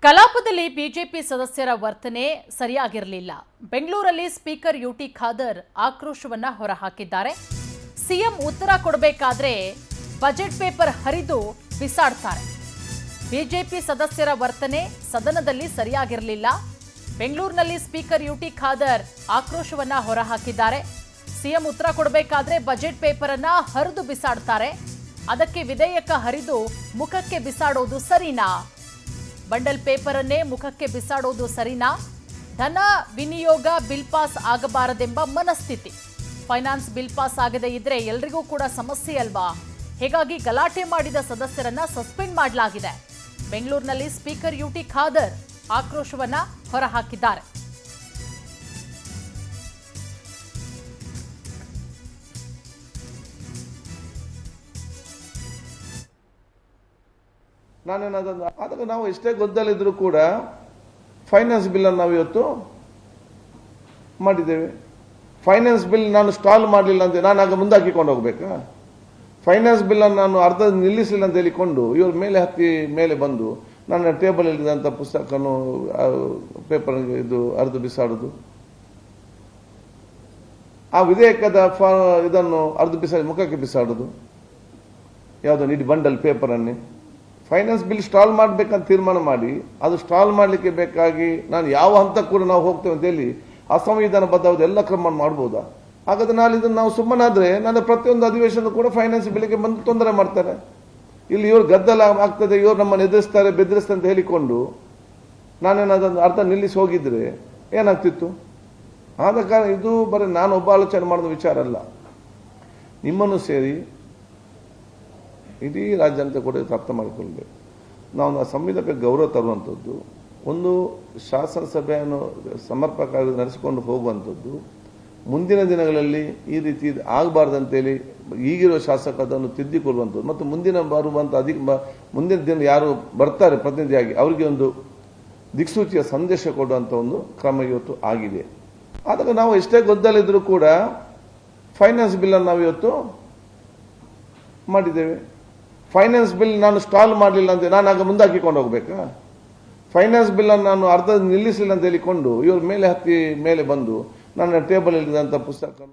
ಕಲಾಪದಲ್ಲಿ ಬಿಜೆಪಿ ಸದಸ್ಯರ ವರ್ತನೆ ಸರಿಯಾಗಿರಲಿಲ್ಲ. ಬೆಂಗಳೂರಲ್ಲಿ ಸ್ಪೀಕರ್ ಯುಟಿ ಖಾದರ್ ಆಕ್ರೋಶವನ್ನ ಹೊರಹಾಕಿದ್ದಾರೆ. ಸಿಎಂ ಉತ್ತರ ಕೊಡಬೇಕಾದ್ರೆ ಬಜೆಟ್ ಪೇಪರ್ ಹರಿದು ಬಿಸಾಡ್ತಾರೆ. ಬಿಜೆಪಿ ಸದಸ್ಯರ ವರ್ತನೆ ಸದನದಲ್ಲಿ ಸರಿಯಾಗಿರಲಿಲ್ಲ. ಬೆಂಗಳೂರಿನಲ್ಲಿ ಸ್ಪೀಕರ್ ಯುಟಿ ಖಾದರ್ ಆಕ್ರೋಶವನ್ನ ಹೊರಹಾಕಿದ್ದಾರೆ. ಸಿಎಂ ಉತ್ತರ ಕೊಡಬೇಕಾದ್ರೆ ಬಜೆಟ್ ಪೇಪರ್ ಅನ್ನ ಹರಿದು ಬಿಸಾಡ್ತಾರೆ. ಅದಕ್ಕೆ ವಿಧೇಯಕ ಹರಿದು ಮುಖಕ್ಕೆ ಬಿಸಾಡೋದು ಸರಿನಾ? ಬಂಡಲ್ ಪೇಪರ್ ಅನ್ನೇ ಮುಖಕ್ಕೆ ಬಿಸಾಡೋದು ಸರಿನಾ? ಧನ ವಿನಿಯೋಗ ಬಿಲ್ ಪಾಸ್ ಆಗಬಾರದೆಂಬ ಮನಸ್ಥಿತಿ. ಫೈನಾನ್ಸ್ ಬಿಲ್ ಪಾಸ್ ಆಗದೇ ಇದ್ರೆ ಎಲ್ರಿಗೂ ಕೂಡ ಸಮಸ್ಯೆ ಅಲ್ವಾ? ಹೀಗಾಗಿ ಗಲಾಟೆ ಮಾಡಿದ ಸದಸ್ಯರನ್ನ ಸಸ್ಪೆಂಡ್ ಮಾಡಲಾಗಿದೆ. ಬೆಂಗಳೂರಿನಲ್ಲಿ ಸ್ಪೀಕರ್ ಯುಟಿ ಖಾದರ್ ಆಕ್ರೋಶವನ್ನ ಹೊರಹಾಕಿದ್ದಾರೆ. ಆದಾಗ ನಾವು ಎಷ್ಟೇ ಗೊಂದಲಿದ್ರು ಕೂಡ ಫೈನಾನ್ಸ್ ಬಿಲ್ ಅನ್ನು ನಾವು ಇವತ್ತು ಮಾಡಿದ್ದೇವೆ. ಫೈನಾನ್ಸ್ ಬಿಲ್ ನಾನು ಸ್ಟಾಲ್ ಮಾಡಲಿಲ್ಲ ಅಂತ ನಾನು ಆಗ ಮುಂದಾಕಿಕೊಂಡು ಹೋಗ್ಬೇಕಾ? ಫೈನಾನ್ಸ್ ಬಿಲ್ ಅನ್ನು ನಾನು ಅರ್ಧ ನಿಲ್ಲಿಸಲಿಲ್ಲ ಅಂತ ಹೇಳಿಕೊಂಡು ಇವ್ರ ಮೇಲೆ ಹತ್ತಿ ಮೇಲೆ ಬಂದು ನನ್ನ ಟೇಬಲ್ ಇಲ್ಲಿದ್ದಂಥ ಪುಸ್ತಕನು ಪೇಪರ್ ಇದು ಅರ್ಧ ಬಿಸಾಡುದು, ಆ ವಿಧೇಯಕದ ಇದನ್ನು ಅರ್ಧ ಬಿಸಾಡಿ ಮುಖಕ್ಕೆ ಬಿಸಾಡುದು, ಯಾವುದೋ ಇಡೀ ಬಂಡಲ್ ಪೇಪರ್ ಅನ್ನೇ ಫೈನಾನ್ಸ್ ಬಿಲ್ ಸ್ಟಾಲ್ ಮಾಡಬೇಕಂತ ತೀರ್ಮಾನ ಮಾಡಿ ಅದು ಸ್ಟಾಲ್ ಮಾಡಲಿಕ್ಕೆ ಬೇಕಾಗಿ ನಾನು ಯಾವ ಹಂತ ಕೂಡ ನಾವು ಹೋಗ್ತೇವೆ ಅಂತ ಹೇಳಿ ಅಸಂವಿಧಾನಬದ್ಧವಾದ ಎಲ್ಲ ಕ್ರಮ ಮಾಡ್ಬೋದಾ? ಹಾಗಾದ್ರೆ ನಾಳೆ ಇದನ್ನು ನಾವು ಸುಮ್ಮನಾದ್ರೆ ನನ್ನ ಪ್ರತಿಯೊಂದು ಅಧಿವೇಶನ ಕೂಡ ಫೈನಾನ್ಸ್ ಬಿಲ್ಗೆ ಬಂದು ತೊಂದರೆ ಮಾಡ್ತಾರೆ. ಇಲ್ಲಿ ಇವರು ಗದ್ದಲ ಆಗ್ತದೆ, ಇವರು ನಮ್ಮನ್ನು ಎದುರಿಸ್ತಾರೆ ಬೆದರಿಸ್ತಾರೆ ಅಂತ ಹೇಳಿಕೊಂಡು ನಾನೇನಾದ್ರೂ ಅರ್ಧ ನಿಲ್ಲಿಸಿ ಹೋಗಿದ್ರೆ ಏನಾಗ್ತಿತ್ತು? ಆದ ಕಾರಣ ಇದು ಬರೀ ನಾನು ಒಬ್ಬ ಆಲೋಚನೆ ಮಾಡಿದ ವಿಚಾರ ಅಲ್ಲ. ನಿಮ್ಮನ್ನು ಸೇರಿ ಇಡೀ ರಾಜ್ಯಾಂತ ಕೂಡ ಅರ್ಥ ಮಾಡಿಕೊಳ್ಬೇಕು. ನಾವು ಸಂವಿಧಾನಕ್ಕೆ ಗೌರವ ತರುವಂಥದ್ದು, ಒಂದು ಶಾಸನಸಭೆಯನ್ನು ಸಮರ್ಪಕವಾಗಿ ನಡೆಸಿಕೊಂಡು ಹೋಗುವಂಥದ್ದು, ಮುಂದಿನ ದಿನಗಳಲ್ಲಿ ಈ ರೀತಿ ಆಗಬಾರ್ದಂತೇಳಿ ಈಗಿರುವ ಶಾಸಕ ಅದನ್ನು ತಿದ್ದಿಕೊಳ್ಳುವಂಥದ್ದು, ಮತ್ತು ಮುಂದಿನ ಮುಂದಿನ ದಿನ ಯಾರು ಬರ್ತಾರೆ ಪ್ರತಿನಿಧಿಯಾಗಿ ಅವರಿಗೆ ಒಂದು ದಿಕ್ಸೂಚಿಯ ಸಂದೇಶ ಕೊಡುವಂಥ ಒಂದು ಕ್ರಮ ಇವತ್ತು ಆಗಿದೆ. ಆದಾಗ ನಾವು ಎಷ್ಟೇ ಗೊಂದಲಿದ್ರು ಕೂಡ ಫೈನಾನ್ಸ್ ಬಿಲ್ ಅನ್ನು ನಾವು ಇವತ್ತು ಮಾಡಿದ್ದೇವೆ. ಫೈನಾನ್ಸ್ ಬಿಲ್ ನಾನು ಸ್ಟಾಲ್ ಮಾಡಲಿಲ್ಲ ಅಂತ ನಾನು ಆಗ ಮುಂದಾಕಿಕೊಂಡು ಹೋಗ್ಬೇಕಾ? ಫೈನಾನ್ಸ್ ಬಿಲ್ ಅನ್ನು ನಾನು ಅರ್ಧ ನಿಲ್ಲಿಸಲಿಲ್ಲ ಅಂತ ಹೇಳಿಕೊಂಡು ಇವ್ರ ಮೇಲೆ ಹತ್ತಿ ಮೇಲೆ ಬಂದು ನನ್ನ ಟೇಬಲ್ ಇಲ್ಲಿದ್ದಂಥ ಪುಸ್ತಕ